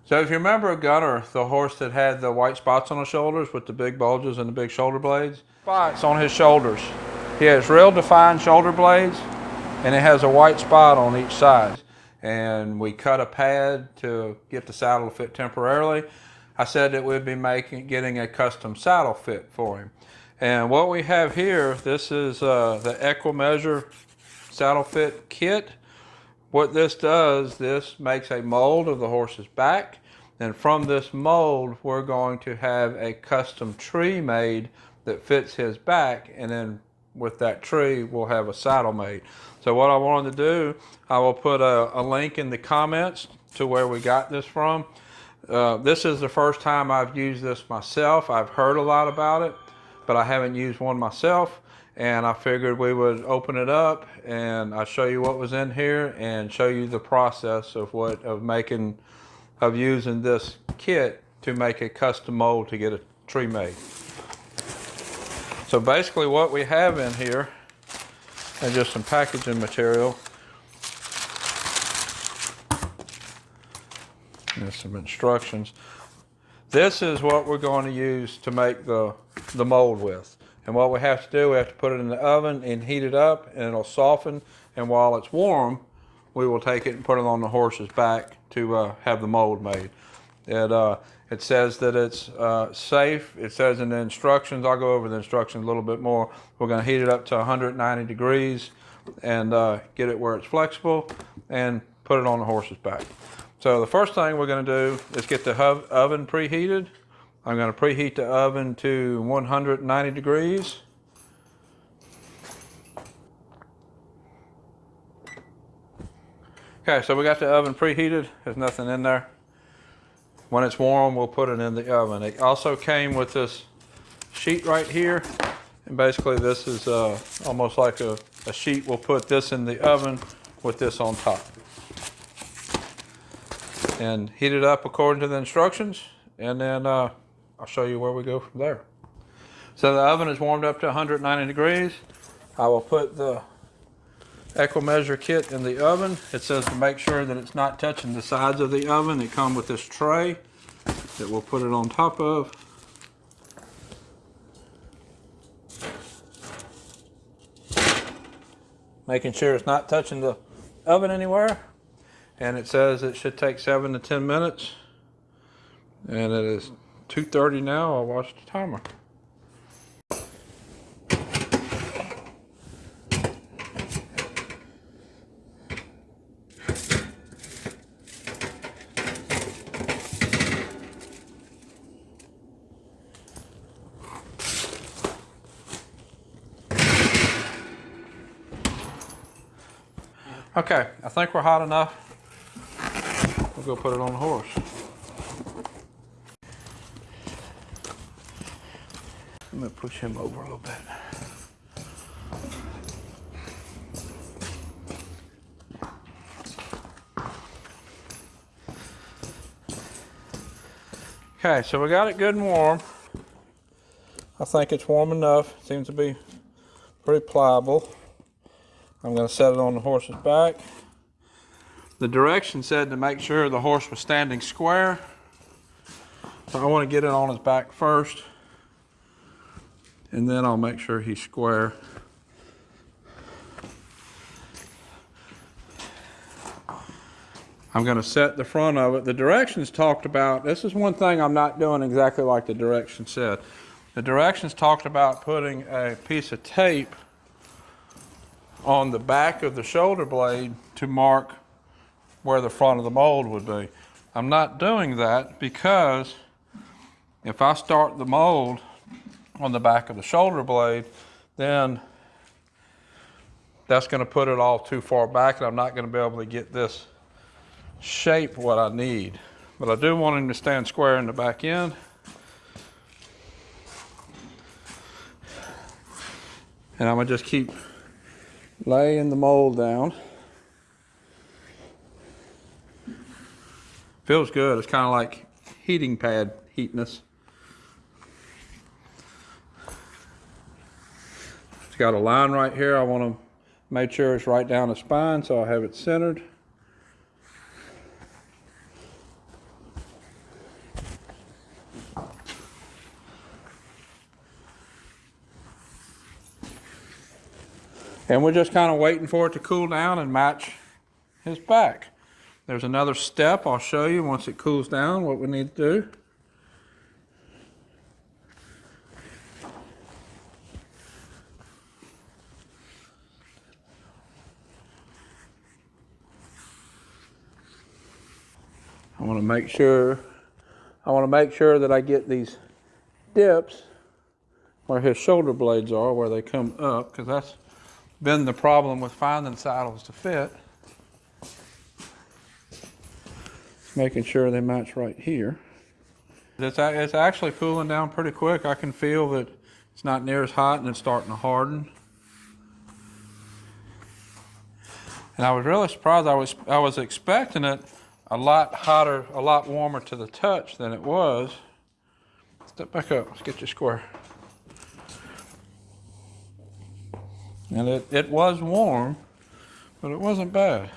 So if you remember Gunner, the horse that had the white spots on his shoulders with the big bulges and the big shoulder blades, spots on his shoulders. He has real defined shoulder blades, and it has a white spot on each side. And we cut a pad to get the saddle to fit temporarily. I said that we'd be getting a custom saddle fit for him. And what we have here, this is the Equimeasure saddle fit kit. What this does, this makes a mold of the horse's back, and from this mold we're going to have a custom tree made that fits his back, and then with that tree we'll have a saddle made. So what I wanted to do, I will put a link in the comments to where we got this from. This is the first time I've used this myself. I've heard a lot about it, but I haven't used one myself. And I figured we would open it up and I'll show you what was in here and show you the process of using this kit to make a custom mold to get a tree made. So basically what we have in here is just some packaging material and some instructions. This is what we're going to use to make the mold with. And what we have to do, we have to put it in the oven and heat it up, and it'll soften. And while it's warm, we will take it and put it on the horse's back to have the mold made. It says that it's safe. It says in the instructions, I'll go over the instructions a little bit more. We're going to heat it up to 190 degrees and get it where it's flexible and put it on the horse's back. So the first thing we're going to do is get the oven preheated. I'm going to preheat the oven to 190 degrees. Okay, so we got the oven preheated. There's nothing in there. When it's warm, we'll put it in the oven. It also came with this sheet right here. And basically this is almost like a sheet. We'll put this in the oven with this on top. And heat it up according to the instructions. And then I'll show you where we go from there. So the oven is warmed up to 190 degrees. I will put the Equimeasure kit in the oven. It says to make sure that it's not touching the sides of the oven. It comes with this tray that we'll put it on top of. Making sure it's not touching the oven anywhere. And it says it should take 7 to 10 minutes. And it is 2:30 now. I'll watch the timer. Okay, I think we're hot enough. We'll go put it on the horse. I'm going to push him over a little bit. Okay, so we got it good and warm. I think it's warm enough. It seems to be pretty pliable. I'm going to set it on the horse's back. The direction said to make sure the horse was standing square. So I want to get it on his back first, and then I'll make sure he's square. I'm going to set the front of it. The directions talked about, this is one thing I'm not doing exactly like the directions said. The directions talked about putting a piece of tape on the back of the shoulder blade to mark where the front of the mold would be. I'm not doing that because if I start the mold on the back of the shoulder blade, then that's going to put it all too far back, and I'm not going to be able to get this shape what I need. But I do want him to stand square in the back end. And I'm going to just keep laying the mold down. Feels good. It's kind of like heating pad heatness. It's got a line right here. I want to make sure it's right down the spine, so I have it centered. And we're just kind of waiting for it to cool down and match his back. There's another step I'll show you once it cools down what we need to do. I want to make sure that I get these dips where his shoulder blades are, where they come up, because that's been the problem with finding saddles to fit. Making sure they match right here. It's actually cooling down pretty quick. I can feel that it's not near as hot and it's starting to harden. And I was really surprised. I was expecting it a lot hotter, a lot warmer to the touch than it was. Step back up, let's get you square. And it was warm, but it wasn't bad.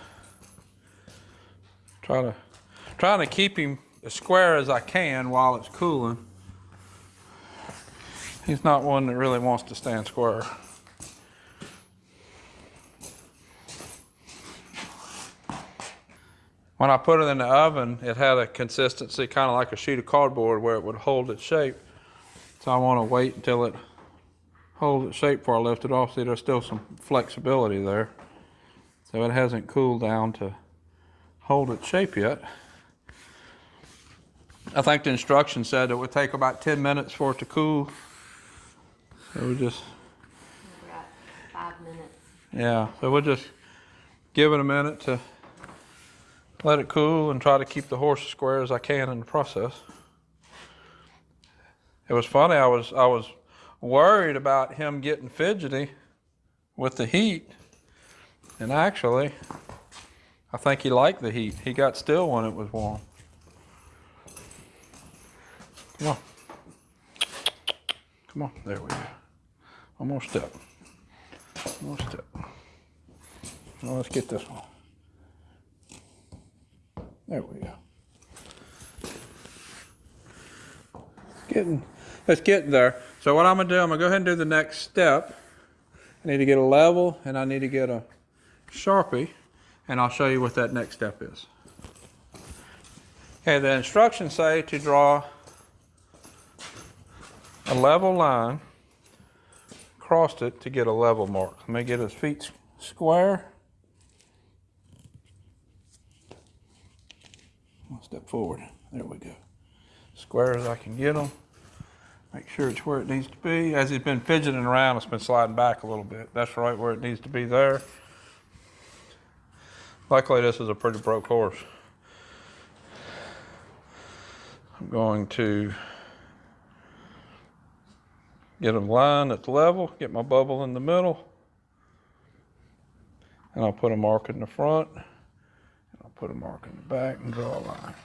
Trying to keep him as square as I can while it's cooling. He's not one that really wants to stand square. When I put it in the oven, it had a consistency kind of like a sheet of cardboard where it would hold its shape. So I want to wait until it holds its shape before I lift it off. See, there's still some flexibility there. So it hasn't cooled down to hold its shape yet. I think the instructions said it would take about 10 minutes for it to cool. So we're just... We're at 5 minutes. Yeah, so we'll just give it a minute to let it cool and try to keep the horse as square as I can in the process. It was funny, I was worried about him getting fidgety with the heat. And actually, I think he liked the heat. He got still when it was warm. Come on. Come on, there we go. One more step. One more step. Now let's get this one. There we go. It's getting there. So what I'm gonna do, I'm gonna go ahead and do the next step. I need to get a level and I need to get a Sharpie, and I'll show you what that next step is. Okay, the instructions say to draw a level line across it to get a level mark. Let me get his feet square. One step forward. There we go. Square as I can get them. Make sure it's where it needs to be. As he's been fidgeting around, it's been sliding back a little bit. That's right where it needs to be there. Luckily, this is a pretty broke horse. I'm going to get him lined at the level, get my bubble in the middle, and I'll put a mark in the front, and I'll put a mark in the back and draw a line.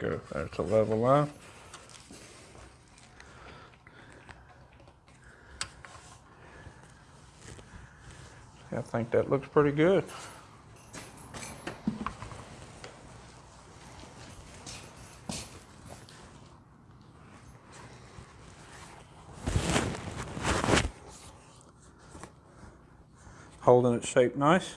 There we go, there's a level line. I think that looks pretty good. Holding its shape nice.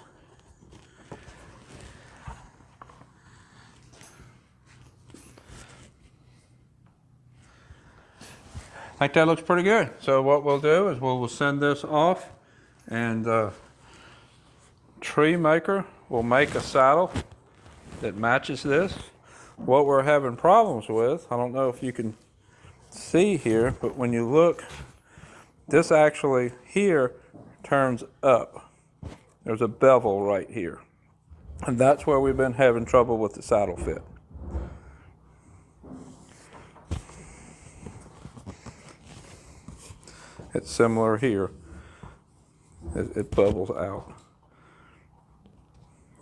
I think that looks pretty good. So what we'll do is we'll send this off, and Tree Maker will make a saddle that matches this. What we're having problems with, I don't know if you can see here, but when you look, this actually here turns up. There's a bevel right here. And that's where we've been having trouble with the saddle fit. It's similar here. It bubbles out.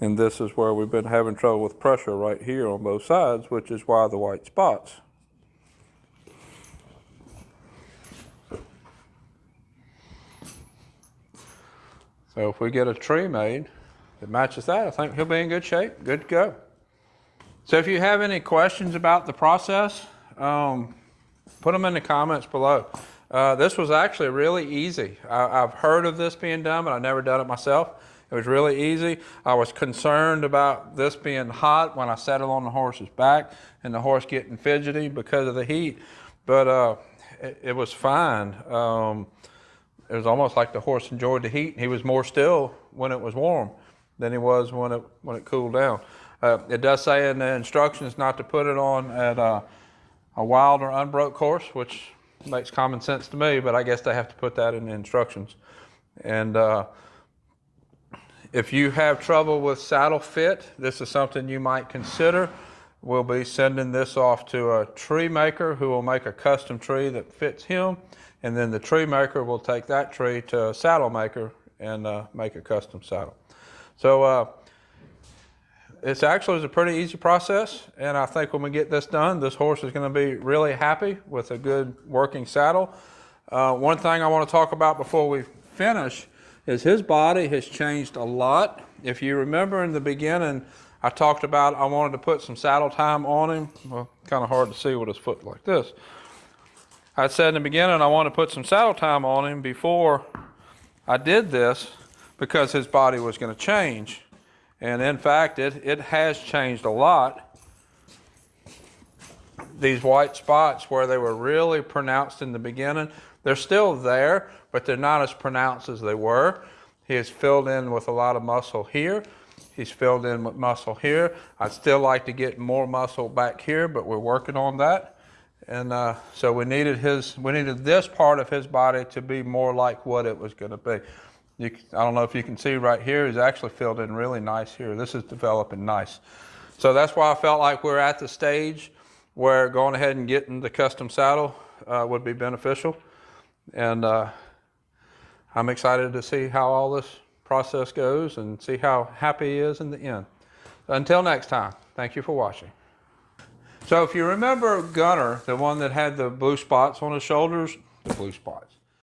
And this is where we've been having trouble with pressure right here on both sides, which is why the white spots. So if we get a tree made that matches that, I think he'll be in good shape, good to go. So if you have any questions about the process, put them in the comments below. This was actually really easy. I've heard of this being done, but I've never done it myself. It was really easy. I was concerned about this being hot when I settled on the horse's back and the horse getting fidgety because of the heat, but it was fine. It was almost like the horse enjoyed the heat. He was more still when it was warm than he was when it cooled down. It does say in the instructions not to put it on at a wild or unbroke horse, which makes common sense to me, but I guess they have to put that in the instructions. And if you have trouble with saddle fit, this is something you might consider. We'll be sending this off to a tree maker who will make a custom tree that fits him, and then the tree maker will take that tree to a saddle maker and make a custom saddle. So it's actually a pretty easy process, and I think when we get this done, this horse is going to be really happy with a good working saddle. One thing I want to talk about before we finish is his body has changed a lot. If you remember in the beginning, I talked about I wanted to put some saddle time on him. Well, kind of hard to see with his foot like this. I said in the beginning I wanted to put some saddle time on him before I did this because his body was going to change. And in fact, it has changed a lot. These white spots where they were really pronounced in the beginning, they're still there, but they're not as pronounced as they were. He has filled in with a lot of muscle here. He's filled in with muscle here. I'd still like to get more muscle back here, but we're working on that. And so we needed this part of his body to be more like what it was going to be. I don't know if you can see right here, he's actually filled in really nice here. This is developing nice. So that's why I felt like we're at the stage where going ahead and getting the custom saddle would be beneficial. And I'm excited to see how all this process goes and see how happy he is in the end. Until next time, thank you for watching. So if you remember Gunner, the one that had the blue spots on his shoulders, the blue spots.